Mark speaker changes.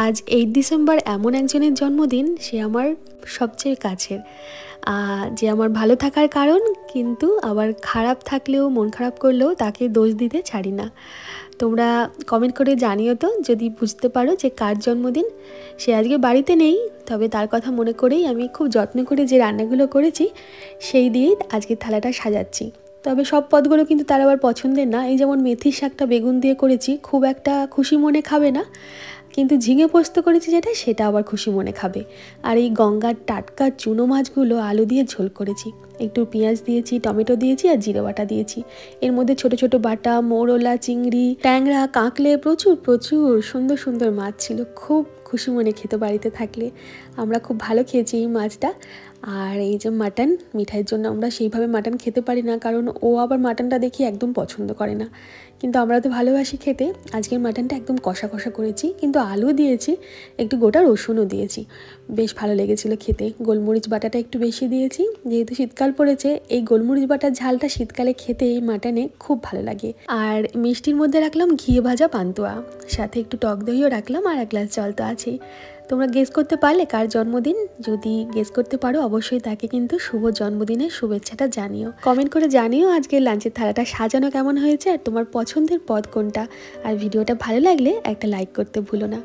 Speaker 1: আজ 8 ডিসেম্বর এমন একজনের জন্মদিন, সে আমার সবচেয়ে কাছের, যে আমার ভালো থাকার কারণ, কিন্তু আবার খারাপ থাকলেও, মন খারাপ করলেও তাকে দোষ দিতে ছাড়ি না। তোমরা কমেন্ট করে জানিও তো যদি বুঝতে পারো যে কার জন্মদিন। সে আজকে বাড়িতে নেই, তবে তার কথা মনে করেই আমি খুব যত্ন করে যে রান্নাগুলো করেছি সেই দিয়েই আজকে থালাটা সাজাচ্ছি। তবে সব পদগুলো কিন্তু তার আবার পছন্দের না। এই যেমন মেথির শাকটা বেগুন দিয়ে করেছি, খুব একটা খুশি মনে খাবে না, কিন্তু ঝিঙে পোস্ত করেছি সেটা আবার খুশি মনে খাবে। আর এই গঙ্গার টাটকা চুনো মাছগুলো আলু দিয়ে ঝোল করেছি, একটু পেঁয়াজ দিয়েছি, টমেটো দিয়েছি আর জিরে বাটা দিয়েছি। এর মধ্যে ছোট ছোট বাটা মৌরলা, চিংড়ি, ট্যাংরা, কাঁকলে, প্রচুর প্রচুর সুন্দর সুন্দর মাছ ছিল। খুব খুশি মনে খেতে বাড়িতে থাকলে। আমরা খুব ভালো খেয়েছি এই মাছটা। আর এই যে মাটন, মিঠাইয়ের জন্য আমরা সেইভাবে মাটন খেতে পারি না, কারণ ও আবার মাটনটা দেখি একদম পছন্দ করে না, কিন্তু আমরা তো ভালোবাসি খেতে। আজকের মাটনটা একদম কষা কষা করেছি, কিন্তু আলু দিয়েছি, একটু গোটা রসুনও দিয়েছি, বেশ ভালো লেগেছিলো খেতে। গোলমরিচ বাটাটা একটু বেশি দিয়েছি, যেহেতু শীতকাল পড়েছে, এই গোলমরিচ বাটার ঝালটা শীতকালে খেতে এই মাটনে খুব ভালো লাগে। আর মিষ্টির মধ্যে রাখলাম ঘি ভাজা পান্তুয়া, সাথে একটু টক দইও রাখলাম, আর এক গ্লাস জল তো আছেই। তোমরা গেস করতে পারলে কার জন্মদিন? যদি গেস করতে পারো অবশ্যই তাকে কিন্তু শুভ জন্মদিনের শুভেচ্ছাটা জানিও। কমেন্ট করে জানিও আজকের লাঞ্চের থালাটা সাজানো কেমন হয়েছে, আর তোমার পছন্দের পদ কোনটা। আর ভিডিওটা ভালো লাগলে একটা লাইক করতে ভুলো না।